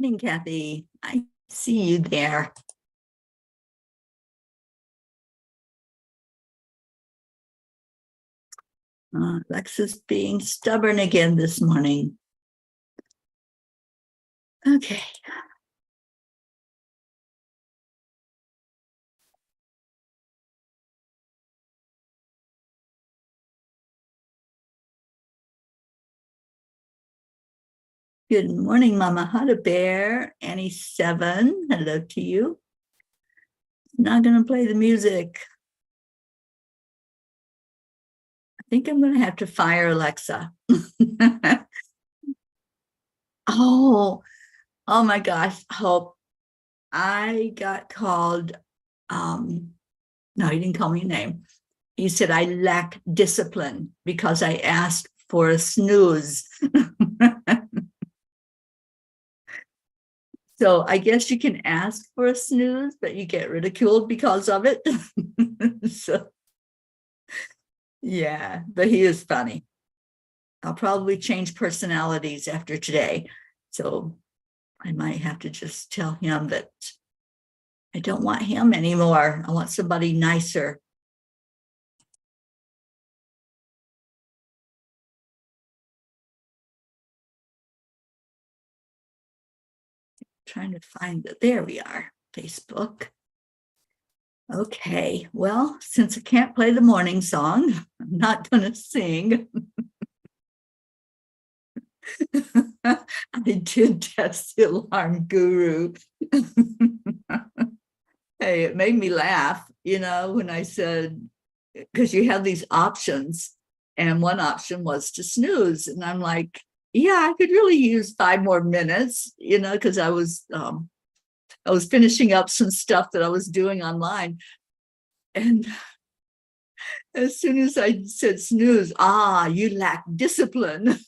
Morning, Kathy. I see you there. Alexa's being stubborn again this morning. Okay. Good morning, Mama Huda Bear. Annie 7, hello to you. Not going to play the music. I think I'm going to have to fire Alexa. Oh my gosh. Hope I got called. No, he didn't call me a name. He said I lack discipline because I asked for a snooze. So I guess you can ask for a snooze, but you get ridiculed because of it. So, yeah, but he is funny. I'll probably change personalities after today. So I might have to just tell him that I don't want him anymore. I want somebody nicer. Trying to find that. There we are. Facebook. Okay, well, since I can't play the morning song, I'm not going to sing. I did test the alarm guru. Hey, it made me laugh, when I said, because you have these options, and one option was to snooze. And I'm like, yeah, I could really use 5 more minutes, because I was finishing up some stuff that I was doing online. And as soon as I said snooze, you lack discipline.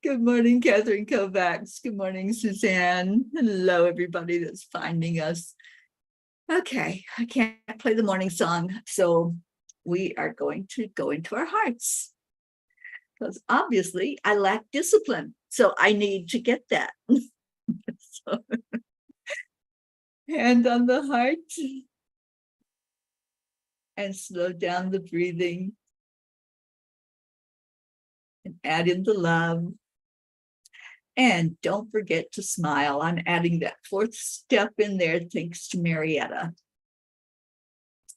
Good morning, Catherine Kovacs. Good morning, Suzanne. Hello, everybody that's finding us. Okay, I can't play the morning song, so we are going to go into our hearts. Because obviously I lack discipline, so I need to get that. So, hand on the heart and slow down the breathing and add in the love. And don't forget to smile. I'm adding that 4th step in there thanks to Marietta.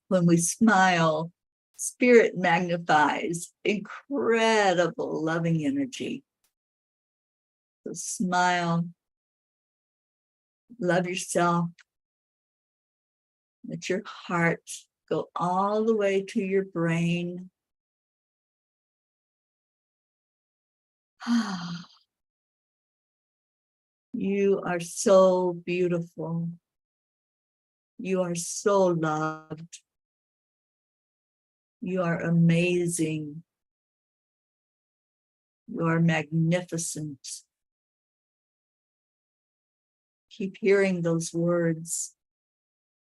When we smile, spirit magnifies, incredible loving energy. So smile, love yourself, let your heart go all the way to your brain. You are so beautiful. You are so loved. You are amazing. You are magnificent. Keep hearing those words.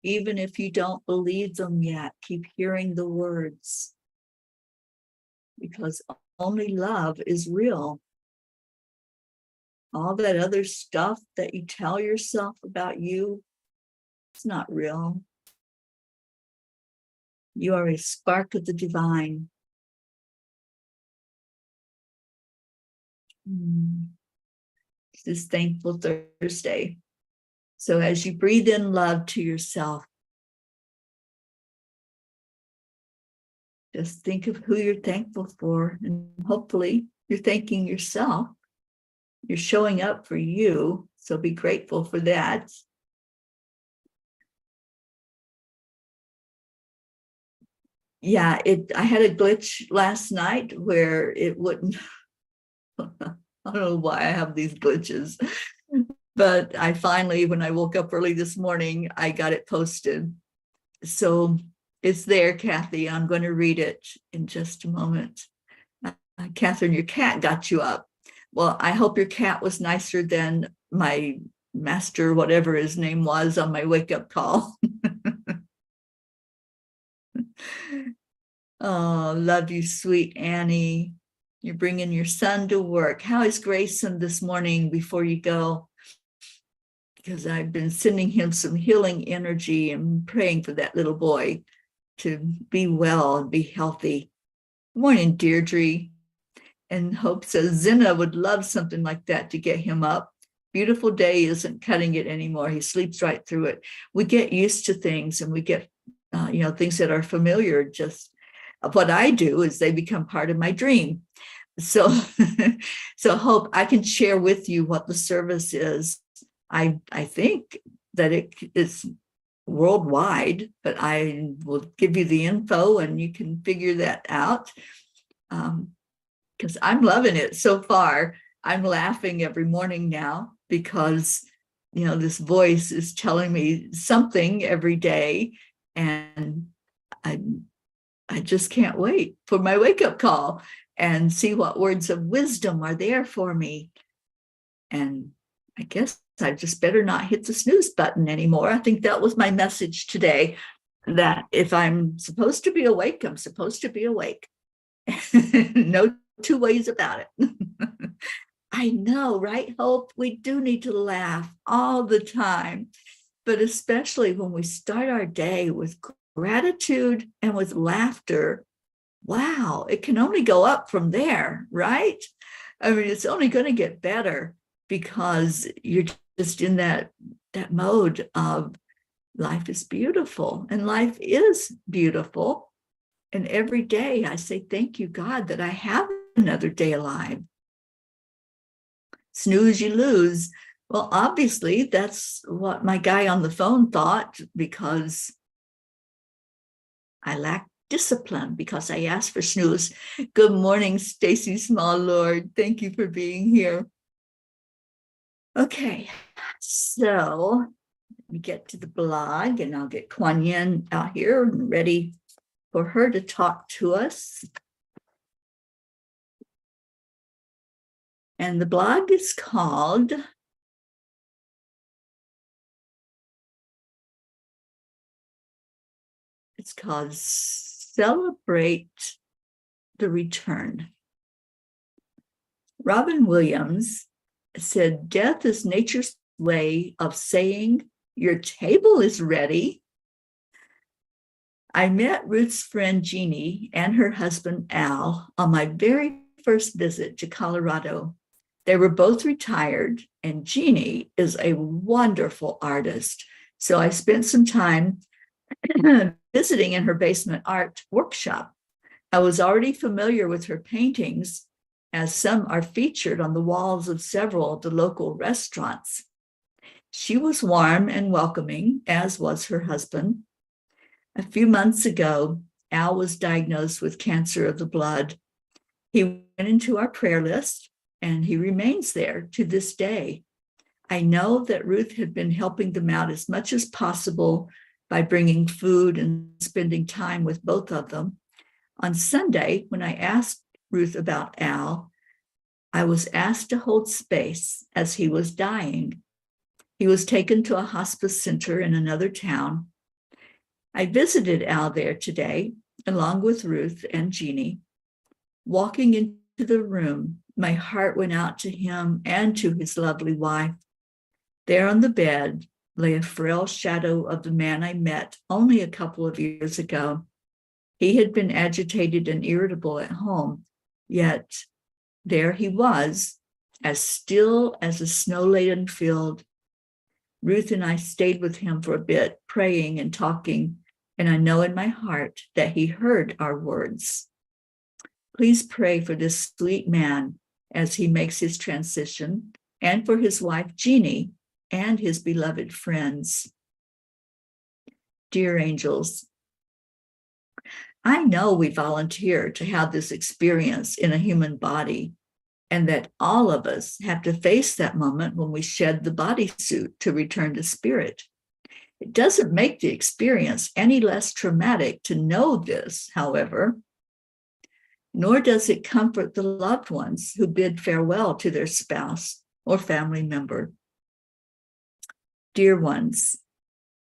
Even if you don't believe them yet, keep hearing the words. Because only love is real. All that other stuff that you tell yourself about you, it's not real. You are a spark of the divine. This is Thankful Thursday. So as you breathe in love to yourself, just think of who you're thankful for, and hopefully you're thanking yourself. You're showing up for you, so be grateful for that. Yeah, I had a glitch last night where it wouldn't. I don't know why I have these glitches, but I finally, when I woke up early this morning, I got it posted. So it's there, Kathy. I'm going to read it in just a moment. Catherine, your cat got you up. Well, I hope your cat was nicer than my master, whatever his name was, on my wake-up call. Oh, love you, sweet Annie. You're bringing your son to work. How is Grayson this morning before you go? Because I've been sending him some healing energy and praying for that little boy to be well and be healthy. Good morning, Deirdre. And Hope says Zena would love something like that to get him up. Beautiful day isn't cutting it anymore. He sleeps right through it. We get used to things, and we get, things that are familiar. Just what I do is they become part of my dream. So, so Hope, I can share with you what the service is. I think that it is worldwide, but I will give you the info and you can figure that out. Because I'm loving it so far. I'm laughing every morning now because, this voice is telling me something every day. And I just can't wait for my wake-up call and see what words of wisdom are there for me. And I guess I just better not hit the snooze button anymore. I think that was my message today, that if I'm supposed to be awake, I'm supposed to be awake. No two ways about it. I know, right, Hope? We do need to laugh all the time, but especially when we start our day with gratitude and with laughter. Wow, it can only go up from there, right? I mean, it's only going to get better because you're just in that mode of life is beautiful, and life is beautiful. And every day I say, thank you, God, that I have another day alive. Snooze, you lose. Well, obviously, that's what my guy on the phone thought, because I lack discipline, because I asked for snooze. Good morning, Stacy Small Lord. Thank you for being here. Okay, so let me get to the blog, and I'll get Kuan Yin out here and ready for her to talk to us. And the blog is called Celebrate the Return. Robin Williams said, death is nature's way of saying your table is ready. I met Ruth's friend Jeannie and her husband Al on my very first visit to Colorado. They were both retired, and Jeannie is a wonderful artist. So I spent some time visiting in her basement art workshop. I was already familiar with her paintings, as some are featured on the walls of several of the local restaurants. She was warm and welcoming, as was her husband. A few months ago, Al was diagnosed with cancer of the blood. He went into our prayer list, and he remains there to this day. I know that Ruth had been helping them out as much as possible by bringing food and spending time with both of them. On Sunday, when I asked Ruth about Al, I was asked to hold space as he was dying. He was taken to a hospice center in another town. I visited Al there today, along with Ruth and Jeannie. Walking into the room, my heart went out to him and to his lovely wife. There on the bed lay a frail shadow of the man I met only a couple of years ago. He had been agitated and irritable at home, yet there he was, as still as a snow-laden field. Ruth and I stayed with him for a bit, praying and talking, and I know in my heart that he heard our words. Please pray for this sweet man as he makes his transition, and for his wife, Jeannie, and his beloved friends. Dear angels, I know we volunteer to have this experience in a human body, and that all of us have to face that moment when we shed the bodysuit to return to spirit. It doesn't make the experience any less traumatic to know this, however, nor does it comfort the loved ones who bid farewell to their spouse or family member. Dear ones,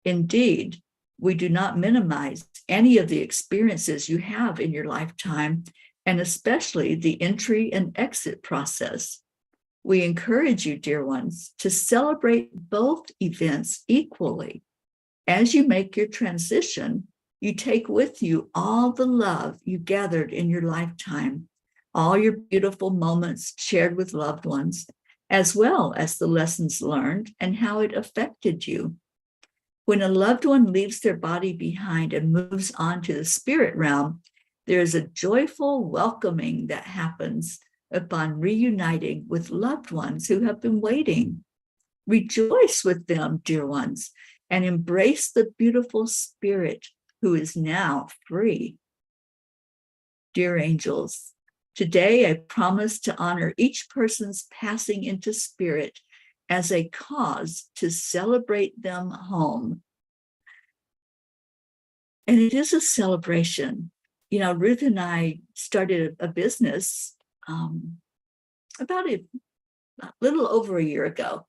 indeed, we do not minimize any of the experiences you have in your lifetime, and especially the entry and exit process. We encourage you, dear ones, to celebrate both events equally. As you make your transition, you take with you all the love you gathered in your lifetime, all your beautiful moments shared with loved ones, as well as the lessons learned and how it affected you. When a loved one leaves their body behind and moves on to the spirit realm, there is a joyful welcoming that happens upon reuniting with loved ones who have been waiting. Rejoice with them, dear ones, and embrace the beautiful spirit who is now free. Dear angels, today I promise to honor each person's passing into spirit as a cause to celebrate them home. And it is a celebration. You know, Ruth and I started a business about a little over a year ago.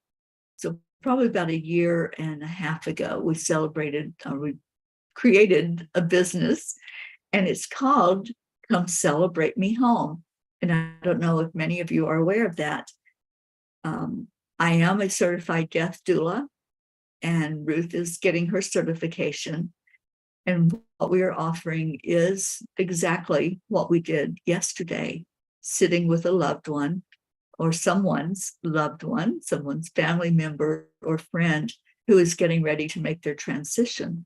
So probably about a year and a half ago, we created a business, and it's called Come Celebrate Me Home. And I don't know if many of you are aware of that. I am a certified death doula, and Ruth is getting her certification. And what we are offering is exactly what we did yesterday, sitting with a loved one or someone's loved one, someone's family member or friend who is getting ready to make their transition.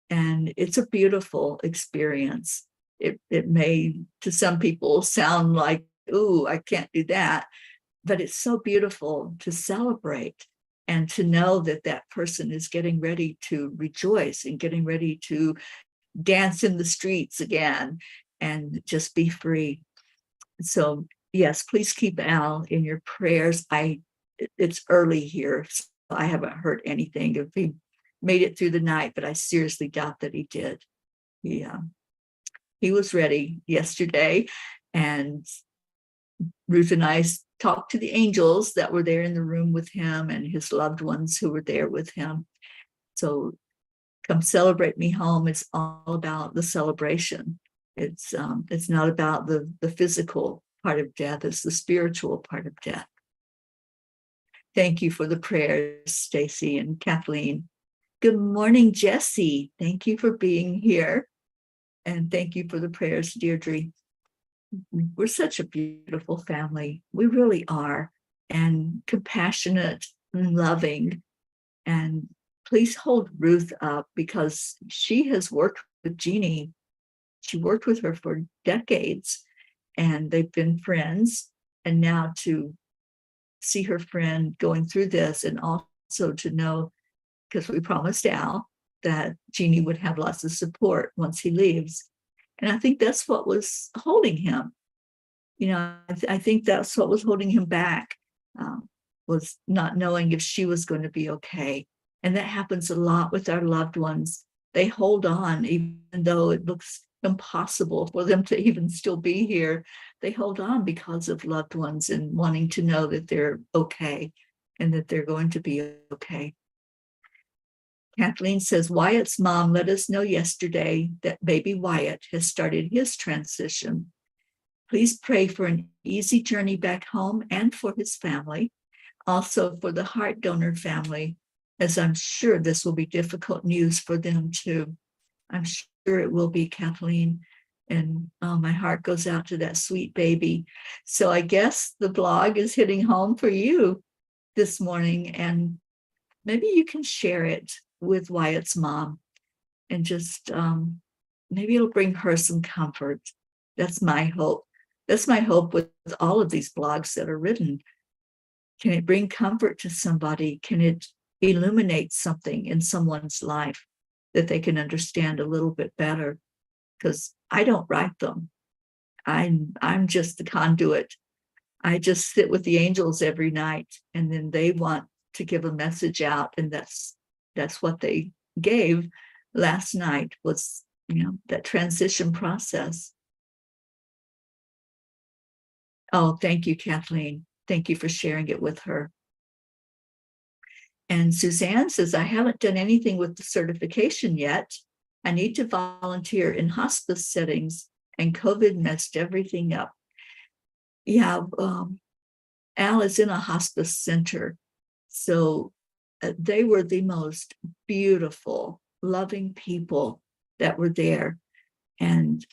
And it's a beautiful experience. It may, to some people, sound like, ooh, I can't do that. But it's so beautiful to celebrate and to know that that person is getting ready to rejoice and getting ready to dance in the streets again and just be free. So yes, please keep Al in your prayers. It's early here, so I haven't heard anything if he made it through the night, but I seriously doubt that he did. He was ready yesterday, and Ruth and I talked to the angels that were there in the room with him and his loved ones who were there with him. So Come Celebrate Me Home. It's all about the celebration. It's not about the physical part of death. It's the spiritual part of death. Thank you for the prayers, Stacy and Kathleen. Good morning, Jessie. Thank you for being here. And thank you for the prayers, Deirdre. We're such a beautiful family. We really are. And compassionate and loving. And please hold Ruth up, because she has worked with Jeannie. She worked with her for decades, and they've been friends. And now to see her friend going through this, and also to know, because we promised Al that Jeannie would have lots of support once he leaves. And I think that's what was holding him. You know, I think that's what was holding him back, was not knowing if she was going to be okay. And that happens a lot with our loved ones. They hold on, even though it looks impossible for them to even still be here. They hold on because of loved ones and wanting to know that they're okay and that they're going to be okay. Kathleen says, Wyatt's mom let us know yesterday that baby Wyatt has started his transition. Please pray for an easy journey back home and for his family. Also for the heart donor family, as I'm sure this will be difficult news for them too. I'm sure it will be, Kathleen. And my heart goes out to that sweet baby. So I guess the blog is hitting home for you this morning, and maybe you can share it with Wyatt's mom, and just maybe it'll bring her some comfort. That's my hope. That's my hope with all of these blogs that are written. Can it bring comfort to somebody? Can it illuminate something in someone's life that they can understand a little bit better? Because I don't write them. I'm just the conduit. I just sit with the angels every night, and then they want to give a message out, and that's what they gave last night, was, you know, that transition process. Oh, thank you, Kathleen. Thank you for sharing it with her. And Suzanne says, I haven't done anything with the certification yet. I need to volunteer in hospice settings and COVID messed everything up. Yeah, Al is in a hospice center. So they were the most beautiful, loving people that were there. And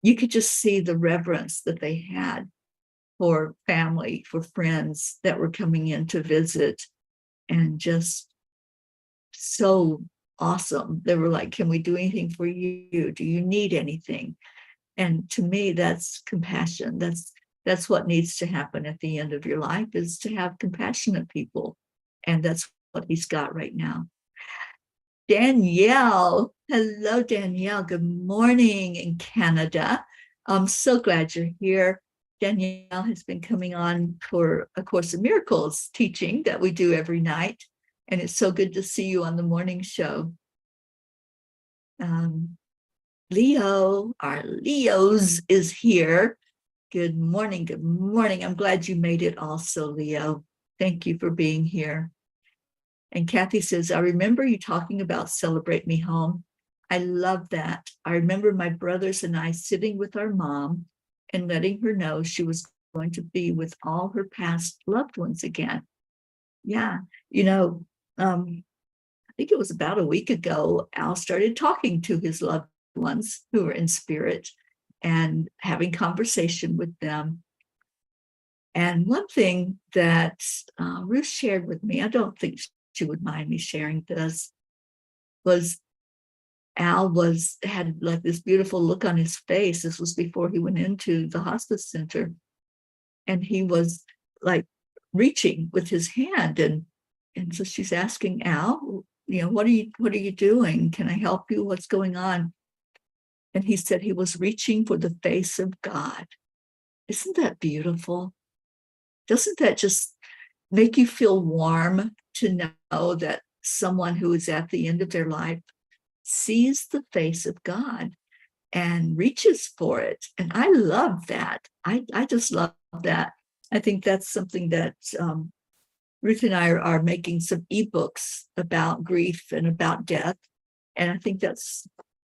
you could just see the reverence that they had for family, for friends that were coming in to visit, and just so awesome. They were like, can we do anything for you? Do you need anything? And to me, that's compassion. That's what needs to happen at the end of your life, is to have compassionate people. And that's what he's got right now. Danielle. Hello, Danielle. Good morning in Canada. I'm so glad you're here. Danielle has been coming on for A Course in Miracles teaching that we do every night. And it's so good to see you on the morning show. Leo, our Leos is here. Good morning. Good morning. I'm glad you made it also, Leo. Thank you for being here. And Kathy says, I remember you talking about Celebrate Me Home. I love that. I remember my brothers and I sitting with our mom and letting her know she was going to be with all her past loved ones again. Yeah. I think it was about a week ago, Al started talking to his loved ones who were in spirit and having conversation with them. And one thing that Ruth shared with me, I don't think she would mind me sharing this, was Al had like this beautiful look on his face. This was before he went into the hospice center. And he was like reaching with his hand. And so she's asking Al, what are you doing? Can I help you? What's going on? And he said he was reaching for the face of God. Isn't that beautiful? Doesn't that just make you feel warm to know that someone who is at the end of their life sees the face of God and reaches for it? And I love that. I just love that. I think that's something that Ruth and I are making some ebooks about grief and about death. And I think that's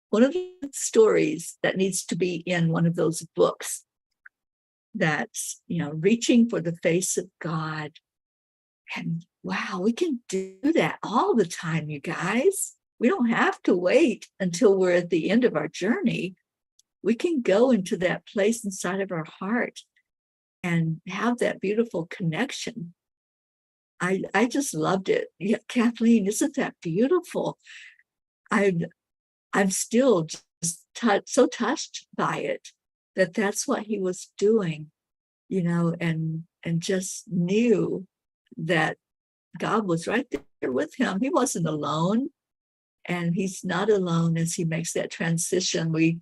one of the stories that needs to be in one of those books. That's, reaching for the face of God. And wow, we can do that all the time, you guys. We don't have to wait until we're at the end of our journey. We can go into that place inside of our heart and have that beautiful connection. I just loved it. Yeah, Kathleen, isn't that beautiful? I'm still just so touched by it, that's what he was doing, and just knew that God was right there with him. He wasn't alone, and he's not alone as he makes that transition. We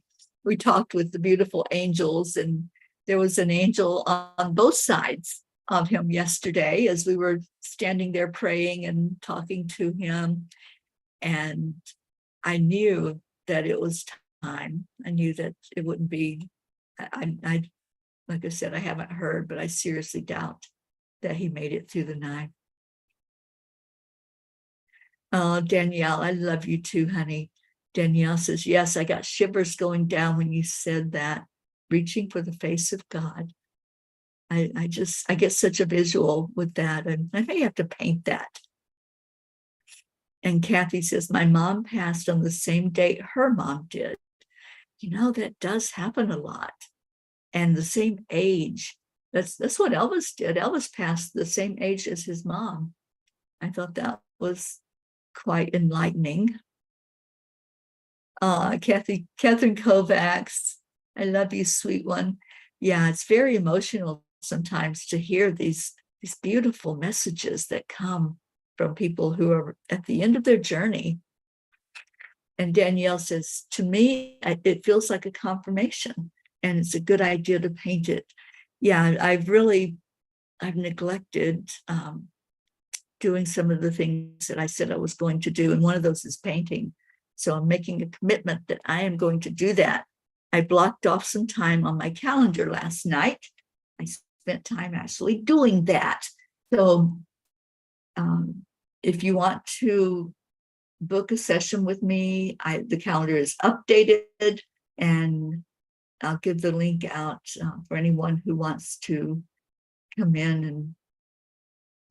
talked with the beautiful angels, and there was an angel on both sides of him yesterday as we were standing there praying and talking to him. And I knew that it was time. I knew that it wouldn't be, I like I said, I haven't heard, but I seriously doubt that he made it through the night. Oh, Danielle, I love you too, honey. Danielle says, yes, I got shivers going down when you said that, reaching for the face of God. I get such a visual with that, and I may have to paint that. And Kathy says, my mom passed on the same date her mom did. That does happen a lot. And the same age. That's what Elvis did. Elvis passed the same age as his mom. I thought that was quite enlightening. Catherine Kovacs, I love you, sweet one. Yeah, it's very emotional sometimes to hear these beautiful messages that come from people who are at the end of their journey. And Danielle says, to me, it feels like a confirmation, and it's a good idea to paint it. Yeah, I've neglected doing some of the things that I said I was going to do, and one of those is painting. So I'm making a commitment that I am going to do that. I blocked off some time on my calendar last night. I spent time actually doing that. So if you want to book a session with me, the calendar is updated, and I'll give the link out for anyone who wants to come in and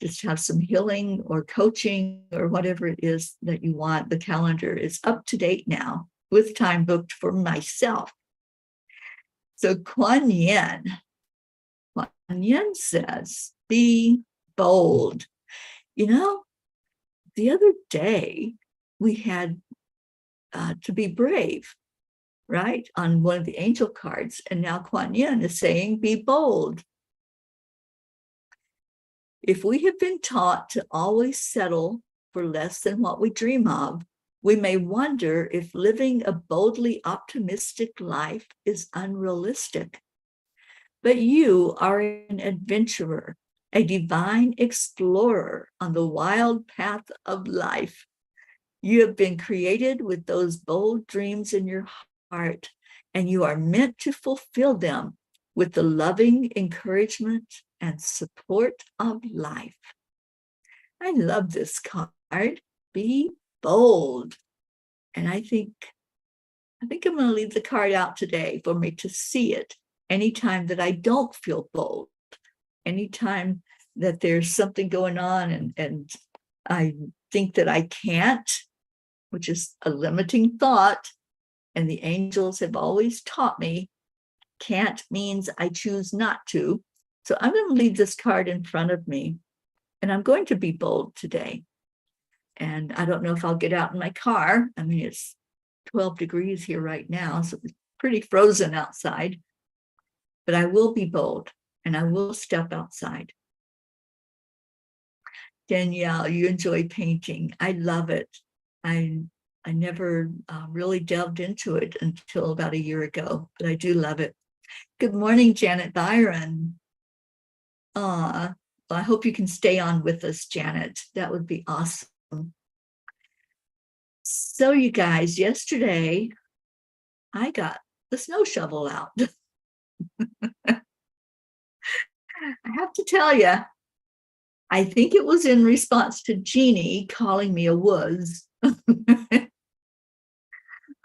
just have some healing or coaching or whatever it is that you want. The calendar is up to date now with time booked for myself. So Kuan Yin says, be bold. You know, the other day we had to be brave, right? On one of the angel cards. And now Kuan Yin is saying, be bold. If we have been taught to always settle for less than what we dream of, we may wonder if living a boldly optimistic life is unrealistic. But you are an adventurer, a divine explorer on the wild path of life. You have been created with those bold dreams in your heart, and you are meant to fulfill them with the loving encouragement and support of life. I love this card. Be bold. And I think I'm going to leave the card out today for me to see it anytime that I don't feel bold, anytime that there's something going on and I think that I can't, which is a limiting thought. And the angels have always taught me, can't means I choose not to. So I'm going to leave this card in front of me, and I'm going to be bold today. And I don't know if I'll get out in my car. I mean, it's 12 degrees here right now, so it's pretty frozen outside. But I will be bold, and I will step outside. Danielle, you enjoy painting. I love it. I never really delved into it until about a year ago, but I do love it. Good morning, Janet Byron. Well, I hope you can stay on with us, Janet. That would be awesome. So you guys, yesterday, I got the snow shovel out. I have to tell you, I think it was in response to Jeannie calling me a wuss.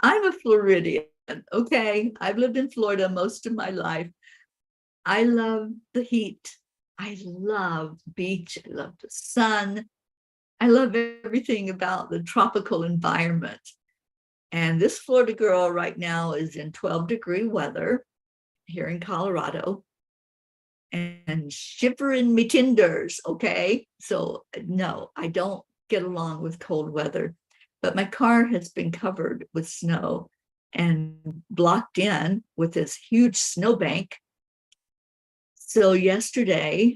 I'm a Floridian, okay? I've lived in Florida most of my life. I love the heat. I love the beach. I love the sun. I love everything about the tropical environment. And this Florida girl right now is in 12-degree weather here in Colorado and shivering me tinders, okay? So no, I don't get along with cold weather, but my car has been covered with snow and blocked in with this huge snowbank. So yesterday,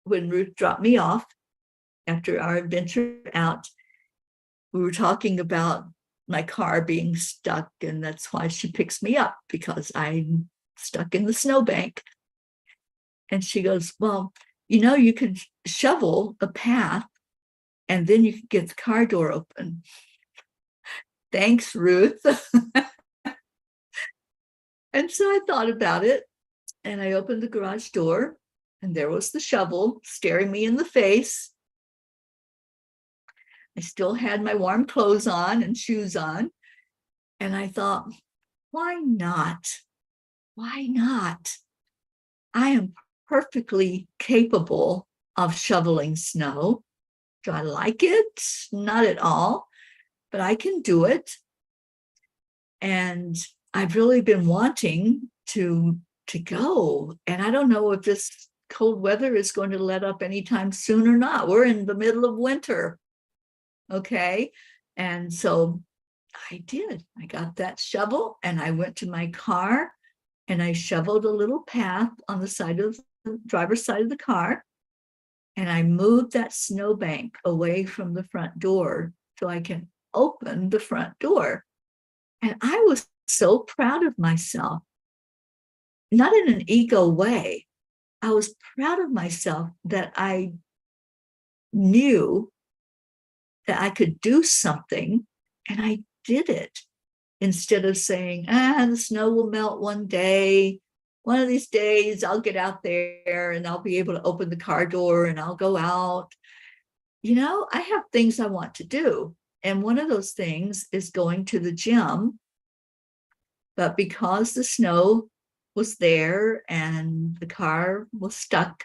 when Ruth dropped me off after our adventure out, we were talking about my car being stuck, and that's why she picks me up, because I'm stuck in the snowbank. And she goes, well, you know, you could shovel a path and then you could get the car door open. Thanks, Ruth. And so I thought about it, and I opened the garage door, and there was the shovel staring me in the face. I still had my warm clothes on and shoes on. And I thought, why not? Why not? I am perfectly capable of shoveling snow. Do I like it? Not at all, but I can do it. And I've really been wanting to go. And I don't know if this cold weather is going to let up anytime soon or not. We're in the middle of winter. Okay. And so I did. I got that shovel and I went to my car and I shoveled a little path on the side of the driver's side of the car. And I moved that snowbank away from the front door so I can open the front door. And I was so proud of myself, not in an ego way. I was proud of myself that I knew that I could do something, and I did it, instead of saying, the snow will melt one day. One of these days I'll get out there and I'll be able to open the car door and I'll go out. You know, I have things I want to do. And one of those things is going to the gym But because the snow was there and the car was stuck,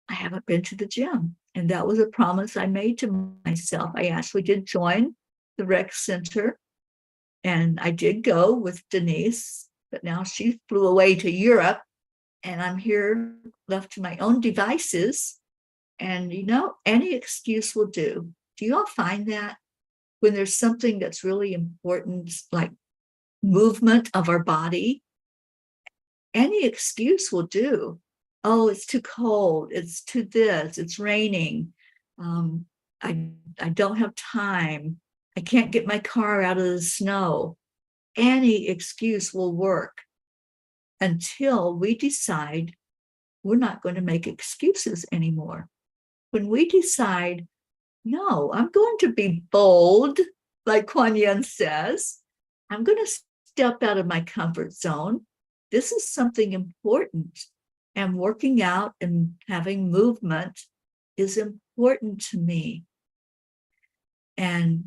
I haven't been to the gym. And that was a promise I made to myself. I actually did join the rec center, and I did go with Denise, but now she flew away to Europe, and I'm here left to my own devices. And, any excuse will do. Do you all find that when there's something that's really important, like movement of our body, any excuse will do? Oh, it's too cold. It's too this. It's raining. Um, I don't have time. I can't get my car out of the snow. Any excuse will work until we decide we're not going to make excuses anymore. When we decide, no, I'm going to be bold, like Kuan Yin says, I'm going to step out of my comfort zone. This is something important. And working out and having movement is important to me. And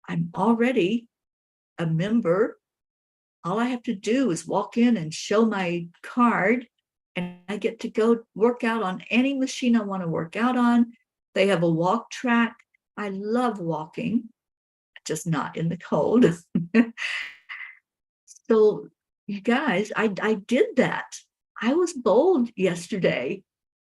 I'm already a member. All I have to do is walk in and show my card, and I get to go work out on any machine I want to work out on. They have a walk track. I love walking, just not in the cold. So, you guys, I did that. I was bold yesterday,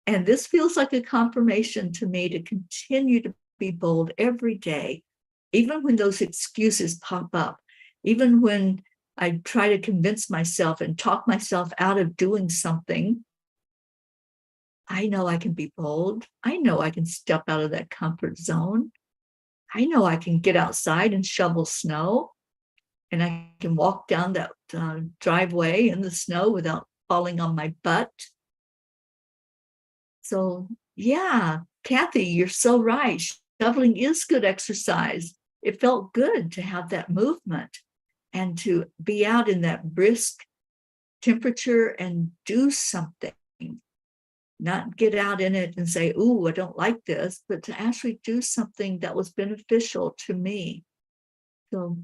and this feels like a confirmation to me to continue to be bold every day, even when those excuses pop up, even when I try to convince myself and talk myself out of doing something. I know I can be bold. I know I can step out of that comfort zone. I know I can get outside and shovel snow, and I can walk down that driveway in the snow without falling on my butt. So, yeah, Kathy, you're so right. Shoveling is good exercise. It felt good to have that movement and to be out in that brisk temperature and do something. Not get out in it and say, ooh, I don't like this, but to actually do something that was beneficial to me. So,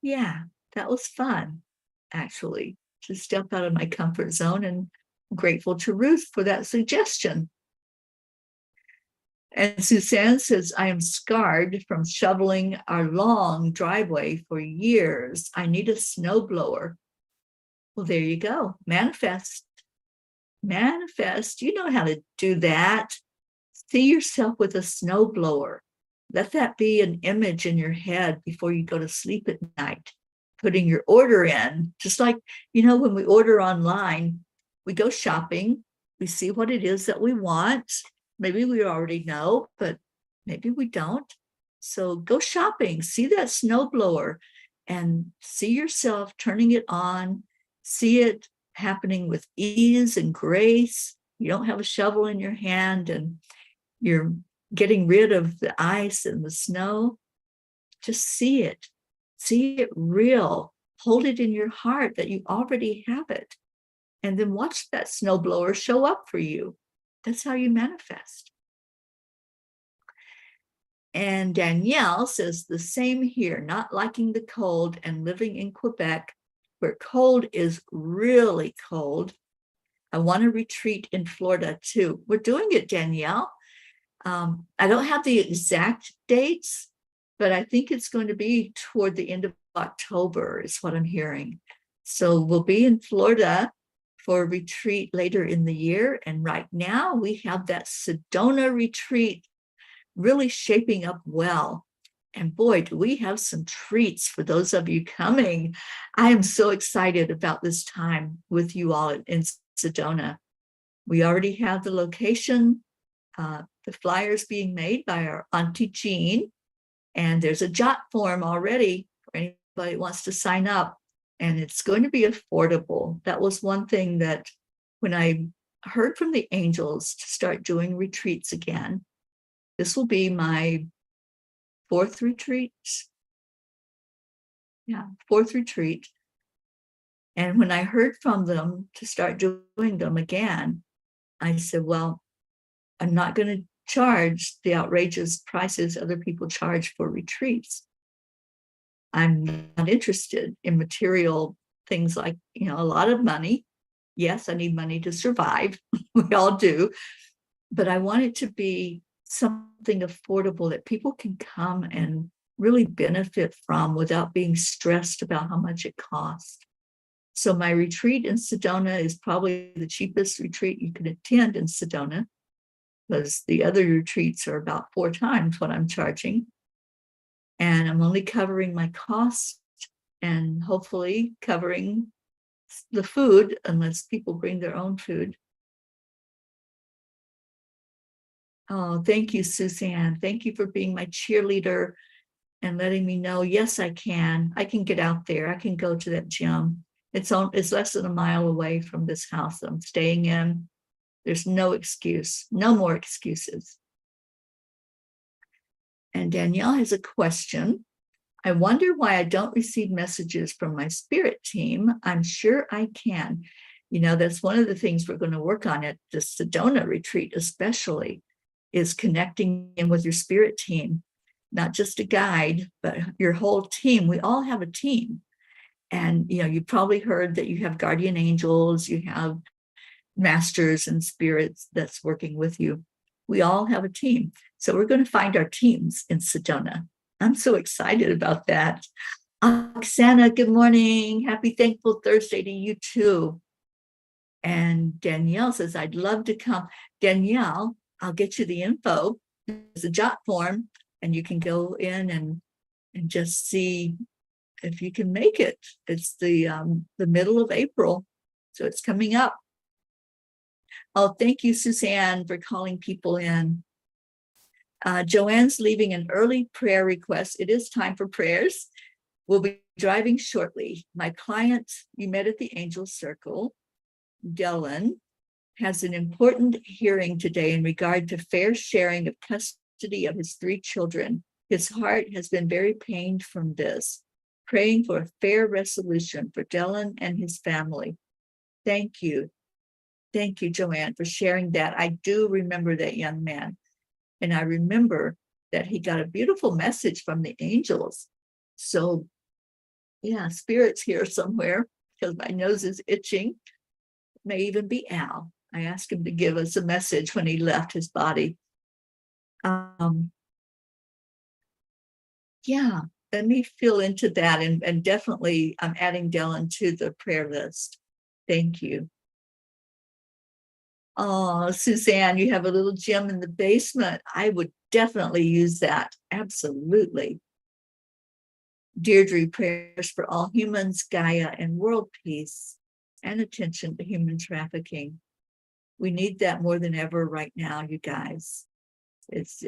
yeah, that was fun, actually, to step out of my comfort zone, and I'm grateful to Ruth for that suggestion. And Suzanne says, I am scarred from shoveling our long driveway for years. I need a snowblower. Well, there you go. Manifest. You know how to do that. See yourself with a snowblower. Let that be an image in your head before you go to sleep at night. Putting your order in, just like, when we order online, we go shopping, we see what it is that we want. Maybe we already know, but maybe we don't. So go shopping, see that snowblower, and see yourself turning it on, see it happening with ease and grace. You don't have a shovel in your hand and you're getting rid of the ice and the snow. Just see it real. Hold it in your heart that you already have it. And then watch that snowblower show up for you. That's how you manifest. And Danielle says the same here, not liking the cold and living in Quebec, where cold is really cold. I want to retreat in Florida too. We're doing it, Danielle. I don't have the exact dates, but I think it's going to be toward the end of October is what I'm hearing. So we'll be in Florida for a retreat later in the year. And right now we have that Sedona retreat really shaping up well. And boy, do we have some treats for those of you coming. I am so excited about this time with you all in Sedona. We already have the location, the flyers being made by our Auntie Jean, and there's a jot form already for anybody who wants to sign up, and it's going to be affordable. That was one thing that when I heard from the angels to start doing retreats again, this will be my fourth retreat. Yeah, fourth retreat. And when I heard from them to start doing them again, I said, well, I'm not going to charge the outrageous prices other people charge for retreats. I'm not interested in material things like, a lot of money. Yes, I need money to survive. We all do. But I want it to be something affordable that people can come and really benefit from without being stressed about how much it costs. So my retreat in Sedona is probably the cheapest retreat you can attend in Sedona, because the other retreats are about 4 times what I'm charging. And I'm only covering my costs and hopefully covering the food, unless people bring their own food. Oh, thank you, Suzanne. Thank you for being my cheerleader and letting me know, yes, I can. I can get out there. I can go to that gym. It's less than a mile away from this house that I'm staying in. There's no excuse, no more excuses. And Danielle has a question. I wonder why I don't receive messages from my spirit team. I'm sure I can. That's one of the things we're going to work on at the Sedona retreat, especially, is connecting in with your spirit team, not just a guide, but your whole team. We all have a team. And, you probably heard that you have guardian angels, you have masters and spirits that's working with you. We all have a team. So we're going to find our teams in Sedona. I'm so excited about that. Oksana, good morning. Happy Thankful Thursday to you too. And Danielle says, I'd love to come. Danielle, I'll get you the info. There's a jot form, and you can go in and just see if you can make it. It's the middle of April, so it's coming up. Oh, thank you, Suzanne, for calling people in. Joanne's leaving an early prayer request. It is time for prayers. We'll be driving shortly. My client you met at the Angel Circle, Dylan, has an important hearing today in regard to fair sharing of custody of his 3 children. His heart has been very pained from this. Praying for a fair resolution for Dylan and his family. Thank you. Thank you, Joanne, for sharing that. I do remember that young man. And I remember that he got a beautiful message from the angels. So, yeah, spirit's here somewhere, because my nose is itching. It may even be Al. I asked him to give us a message when he left his body. Yeah, let me feel into that. And definitely, I'm adding Dylan to the prayer list. Thank you. Oh, Suzanne, you have a little gym in the basement. I would definitely use that. Absolutely. Deirdre, prayers for all humans, Gaia, and world peace, and attention to human trafficking. We need that more than ever right now, you guys. It's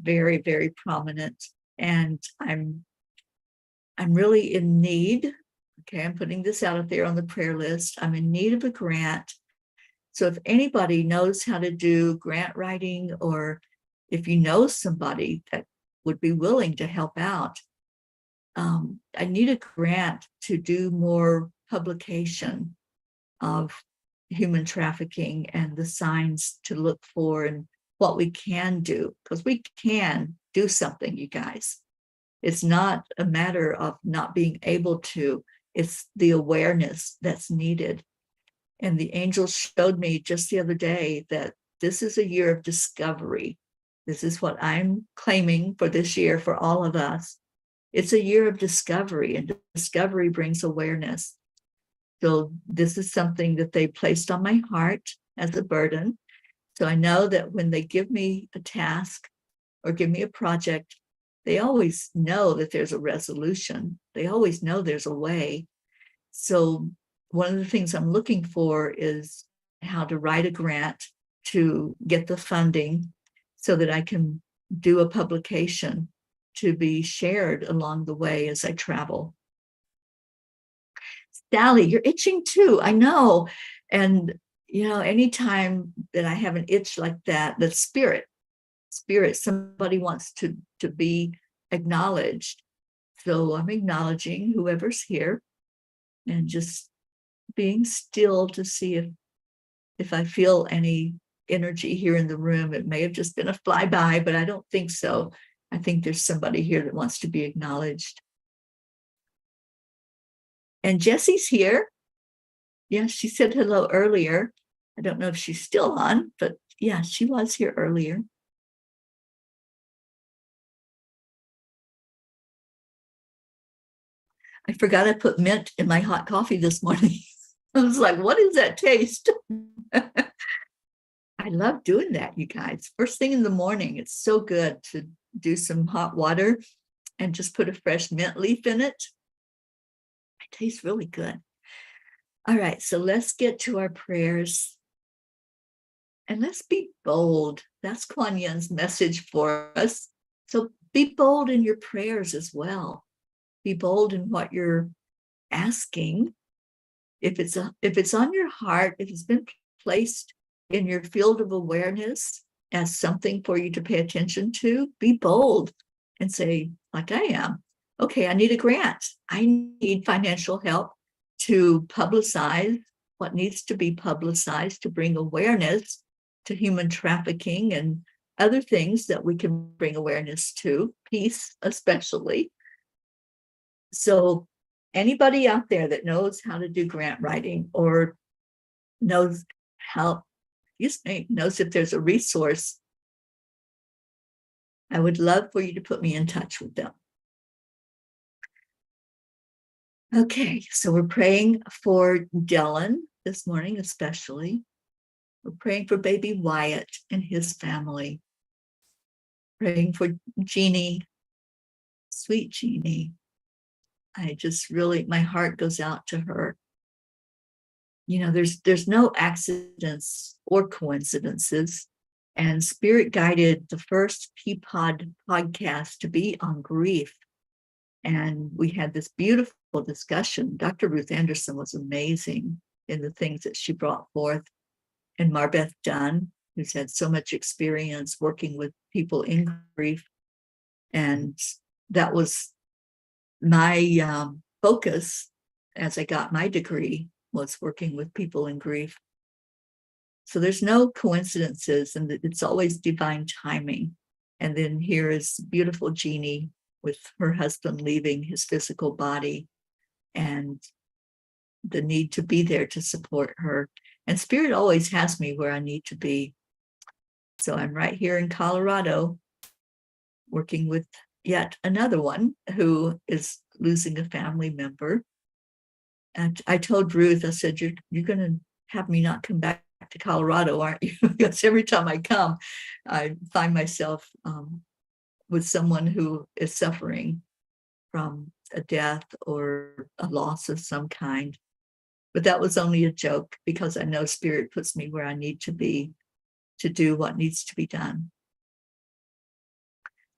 very, very prominent. And I'm really in need. Okay, I'm putting this out there on the prayer list. I'm in need of a grant. So if anybody knows how to do grant writing, or if you know somebody that would be willing to help out, I need a grant to do more publication of human trafficking and the signs to look for and what we can do, because we can do something, you guys. It's not a matter of not being able to, it's the awareness that's needed. And the angels showed me just the other day that this is a year of discovery. This is what I'm claiming for this year for all of us. It's a year of discovery, and discovery brings awareness. So this is something that they placed on my heart as a burden. So I know that when they give me a task or give me a project, they always know that there's a resolution. They always know there's a way. So one of the things I'm looking for is how to write a grant to get the funding so that I can do a publication to be shared along the way as I travel. Sally, you're itching too. I know. And, anytime that I have an itch like that, the spirit, somebody wants to be acknowledged. So I'm acknowledging whoever's here and just being still to see if I feel any energy here in the room. It may have just been a flyby, but I don't think so. I think there's somebody here that wants to be acknowledged. And Jessie's here. Yeah, she said hello earlier. I don't know if she's still on, but yeah, she was here earlier. I forgot I put mint in my hot coffee this morning. I was like, what is that taste? I love doing that, you guys. First thing in the morning, it's so good to do some hot water and just put a fresh mint leaf in it. It tastes really good. All right, so let's get to our prayers. And let's be bold. That's Kuan Yin's message for us. So be bold in your prayers as well. Be bold in what you're asking. If it's on your heart, if it's been placed in your field of awareness as something for you to pay attention to, be bold and say, like I am, okay, I need a grant. I need financial help to publicize what needs to be publicized to bring awareness to human trafficking and other things that we can bring awareness to, peace especially. So anybody out there that knows how to do grant writing or knows how, knows if there's a resource, I would love for you to put me in touch with them. Okay, so we're praying for Dylan this morning, especially. We're praying for baby Wyatt and his family. Praying for Jeannie, sweet Jeannie. I just really, my heart goes out to her. You know, there's no accidents or coincidences. And Spirit guided the first Peapod podcast to be on grief. And we had this beautiful discussion. Dr. Ruth Anderson was amazing in the things that she brought forth. And Marbeth Dunn, who's had so much experience working with people in grief. And that was my focus as I got my degree, was working with people in grief. So there's no coincidences, and it's always divine timing. And then here is beautiful Jeannie with her husband leaving his physical body and the need to be there to support her. And Spirit always has me where I need to be. So I'm right here in Colorado working with yet another one who is losing a family member. And I told Ruth, I said, you're going to have me not come back to Colorado, aren't you? Because every time I come, I find myself with someone who is suffering from a death or a loss of some kind. But that was only a joke, because I know Spirit puts me where I need to be to do what needs to be done.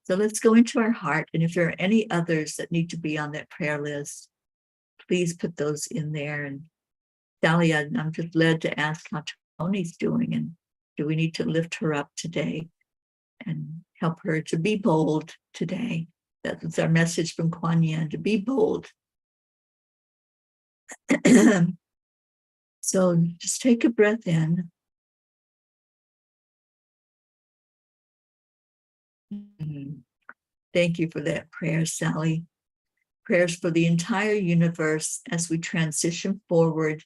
So let's go into our heart. And if there are any others that need to be on that prayer list, please put those in there. And Sally, I'm just led to ask how Tony's doing, and do we need to lift her up today and help her to be bold today? That was our message from Kuan Yin, to be bold. So just take a breath in. Thank you for that prayer, Sally. Prayers for the entire universe as we transition forward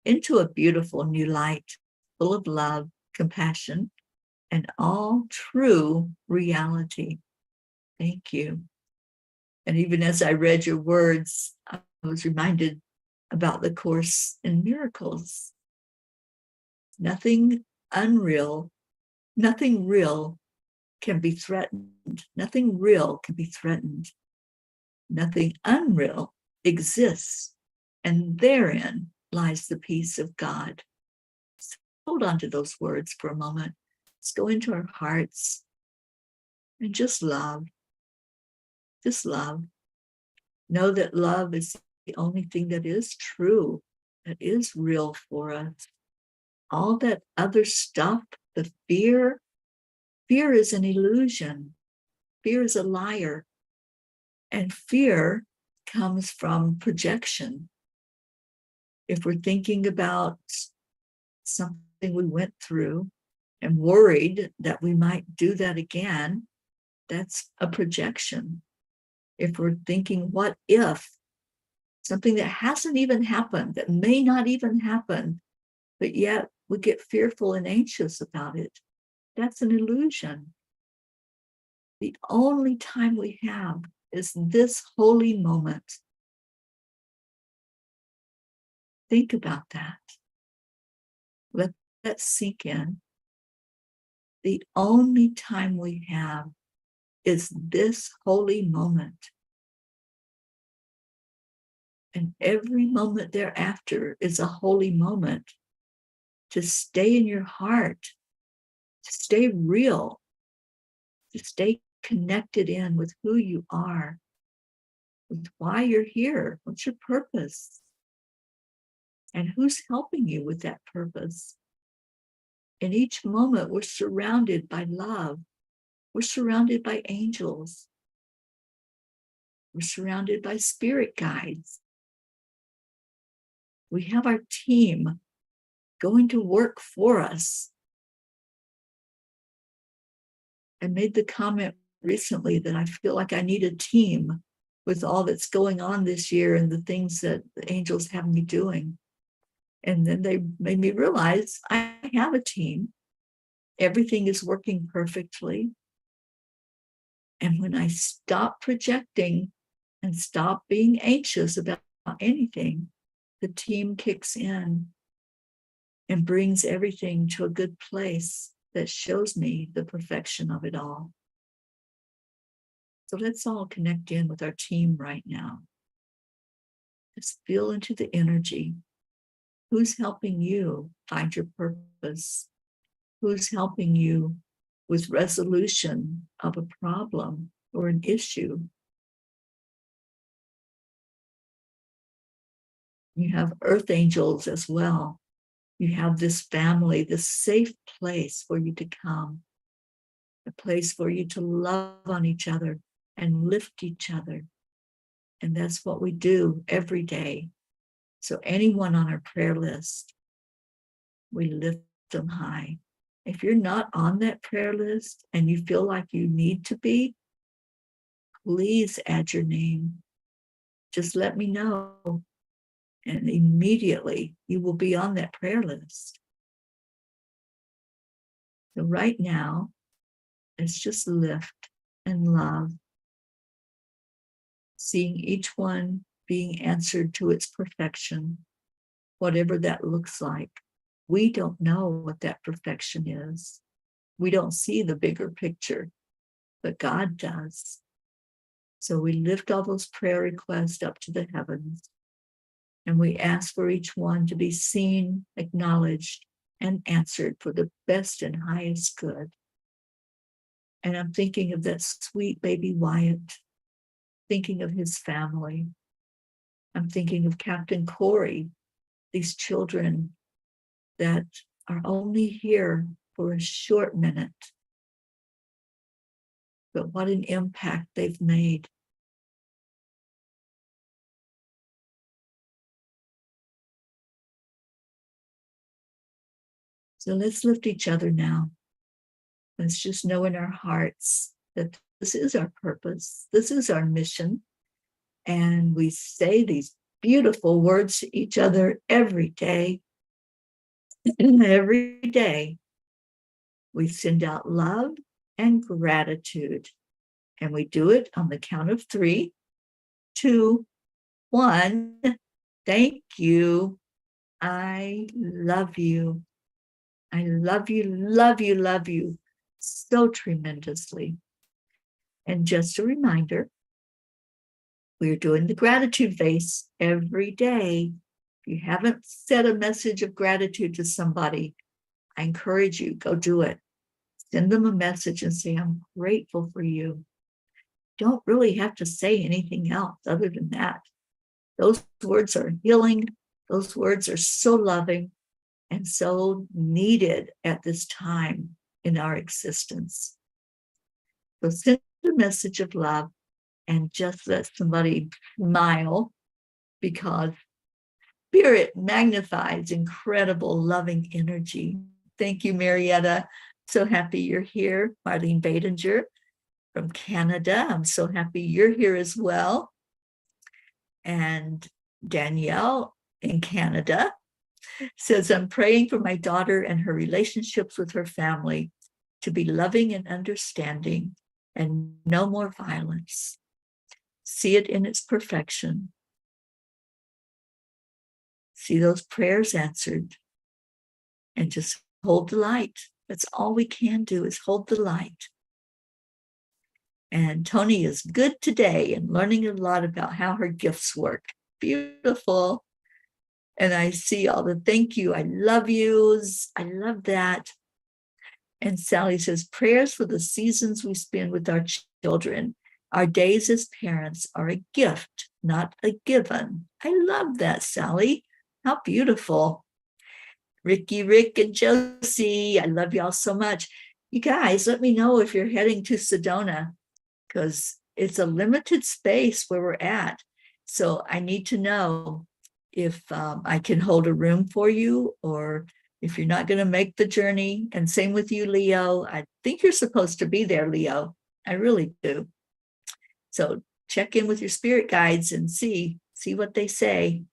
into a beautiful new light, full of love, compassion, and all true reality. Thank you. And even as I read your words, I was reminded about the Course in Miracles. Nothing unreal, nothing real can be threatened. Nothing real can be threatened. Nothing unreal exists, and therein lies the peace of God. So hold on to those words for a moment. Let's go into our hearts and just love. Just love. Know that love is the only thing that is true, that is real for us. All that other stuff, the fear is an illusion. Fear is a liar. And fear comes from projection. If we're thinking about something we went through and worried that we might do that again, that's a projection. If we're thinking, what if something that hasn't even happened, that may not even happen, but yet we get fearful and anxious about it. That's an illusion. The only time we have is this holy moment. Think about that. Let that sink in. The only time we have is this holy moment. And every moment thereafter is a holy moment to stay in your heart, to stay real, to stay connected in with who you are, with why you're here, what's your purpose, and who's helping you with that purpose. In each moment, we're surrounded by love. We're surrounded by angels. We're surrounded by spirit guides. We have our team going to work for us. I made the comment recently that I feel like I need a team with all that's going on this year and the things that the angels have me doing. And then they made me realize I have a team. Everything is working perfectly. And when I stop projecting and stop being anxious about anything, the team kicks in and brings everything to a good place that shows me the perfection of it all. So let's all connect in with our team right now. Just feel into the energy. Who's helping you find your purpose? Who's helping you with resolution of a problem or an issue? You have earth angels as well. You have this family, this safe place for you to come, a place for you to love on each other and lift each other. And that's what we do every day. So anyone on our prayer list, we lift them high. If you're not on that prayer list and you feel like you need to be, please add your name. Just let me know. And immediately you will be on that prayer list. So right now, let's just lift and love, seeing each one being answered to its perfection, whatever that looks like. We don't know what that perfection is. We don't see the bigger picture, but God does. So we lift all those prayer requests up to the heavens, and we ask for each one to be seen, acknowledged, and answered for the best and highest good. And I'm thinking of that sweet baby Wyatt, thinking of his family. I'm thinking of Captain Corey, these children that are only here for a short minute, but what an impact they've made. So let's lift each other now. Let's just know in our hearts that this is our purpose. This is our mission. And we say these beautiful words to each other every day. Every day, we send out love and gratitude. And we do it on the count of 3, 2, 1. Thank you. I love you. I love you, love you, love you so tremendously. And just a reminder, we're doing the gratitude face every day. If you haven't said a message of gratitude to somebody, I encourage you, go do it. Send them a message and say, I'm grateful for you. Don't really have to say anything else other than that. Those words are healing. Those words are so loving and so needed at this time in our existence. So send a message of love and just let somebody smile, because spirit magnifies incredible loving energy. Thank you, Marietta. So happy you're here. Marlene Badinger from Canada. I'm so happy you're here as well. And Danielle in Canada says, I'm praying for my daughter and her relationships with her family to be loving and understanding and no more violence. See it in its perfection. See those prayers answered and just hold the light. That's all we can do is hold the light. And Tony is good today and learning a lot about how her gifts work. Beautiful. And I see all the thank you, I love yous. I love that. And Sally says, prayers for the seasons we spend with our children. Our days as parents are a gift, not a given. I love that, Sally. How beautiful. Ricky, Rick, and Josie, I love y'all so much. You guys, let me know if you're heading to Sedona, because it's a limited space where we're at. So I need to know if I can hold a room for you, or if you're not going to make the journey. And same with you, Leo. I think you're supposed to be there, Leo. I really do. So check in with your spirit guides and see what they say.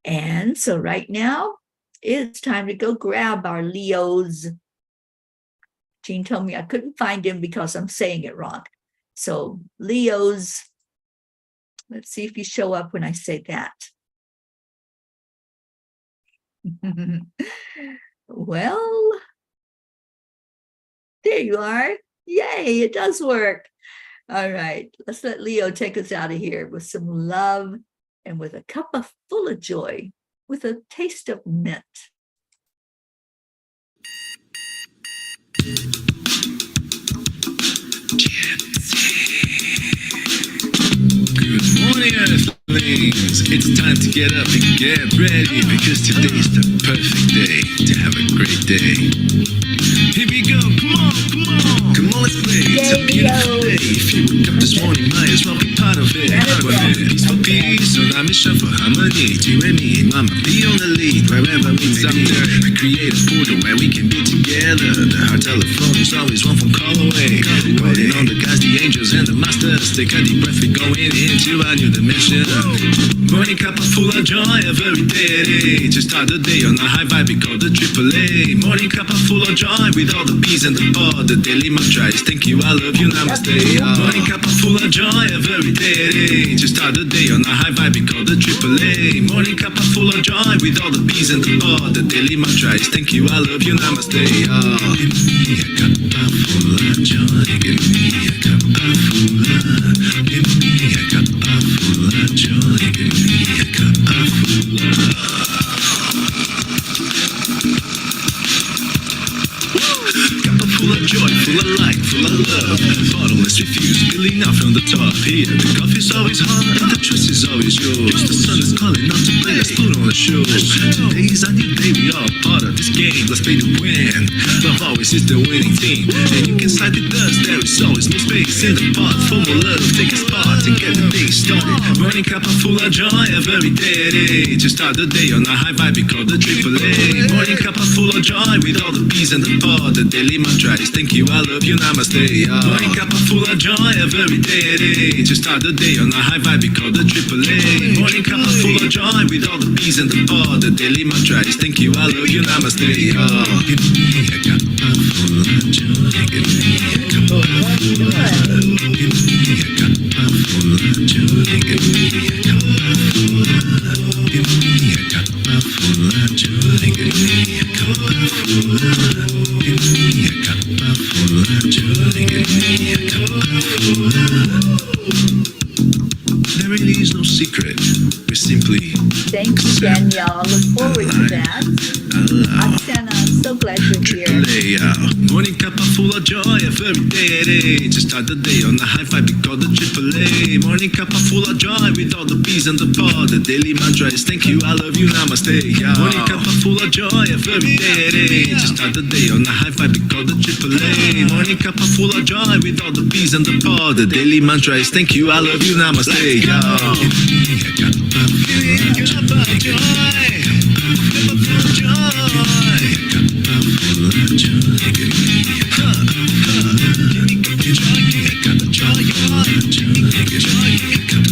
And so right now, it's time to go grab our Leos. Jean told me I couldn't find him because I'm saying it wrong. So Leos, let's see if you show up when I say that. Well, there you are. Yay, it does work. All right, let's let Leo take us out of here with some love and with a cuppa full of joy, with a taste of mint. Good morning, Earthlings. It's time to get up and get ready, because today's the perfect day to have a great day. Here we go, come on, come on. Come on, let's play. It's a beautiful day. If you woke up this morning, might as well be part of it. Peace for peace, on a mission for harmony. You and me, mama, be on the lead. Wherever we thunder, we create a portal where we can be together. The heart telephone is always one phone call away. Calling on the guys, the angels, and the masters. Take a deep breath, we're going into a new dimension. Morning cup full of joy every day. To start the day on a high vibe, we call the AAA. Morning cup full of joy with all the P's and the pod. The daily mantra is thank you, I love you, namaste. Morning cup full of joy every day. To start the day on a high vibe, we call the AAA. Morning cup full of joy with all the P's and the pod. The daily mantra is thank you, I love you, namaste. Give me a cup full of joy. Give me a cup full of. Give me a cup full of joy. Give me a cup full of. Full of joy, full of light, full of love. Bottomless refuse, spilling out from the top. Here, the coffee's always hot and the choice is always yours. The sun is calling out to play, let's put on a show. Today is a new day, we all part of this game. Let's play to win. Love always is the winning team. And you can side with us, there is always no space in the pot. For more love, take a spot and get the day started. Morning cup full of joy every day. To start the day on a high vibe, we call the AAA. Morning cup full of joy with all the P's and the pod. The daily mantra is thank you, I love you, namaste. Morning cup full of joy every day. To start the day on a high vibe, we call the AAA. Morning cup full of joy with all the P's and the pod. The daily mantra is thank you, I love you, namaste. Give me a cup full of joy. Give me a cup full of. Give me a cup full of joy. Give me a cup full of. Give me a cup full of joy. Give me a cup full of. Give me a cup full of joy. Give me a cup full of. There really is no secret. We're simply. Thank you, Danielle. I look forward to that. Oksana, I'm so glad you're here. Morning cup full of joy every day. To start the day on a high vibe, we call the AAA. Morning cup full of joy with all the P's and the pod. The daily mantra is thank you, I love you, namaste. Morning cup full of joy every day. To start the day on a high vibe, we call the AAA. Morning cup full of joy with all the P's and the pod. The daily mantra is thank you, I love you, namaste. Give me a cup full of joy.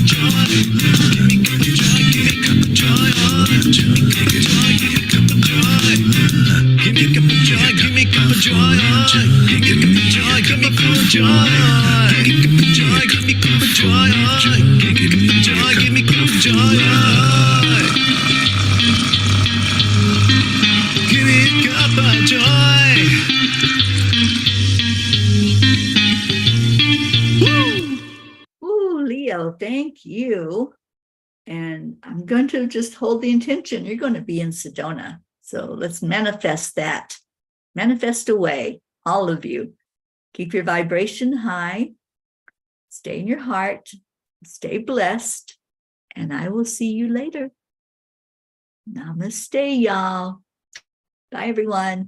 Joy. joy. Give me a cup of joy. Woo! Ooh, Leo, thank you. And I'm going to just hold the intention. You're going to be in Sedona. So let's manifest that. Manifest away, all of you. Keep your vibration high. Stay in your heart. Stay blessed. And I will see you later. Namaste, y'all. Bye, everyone.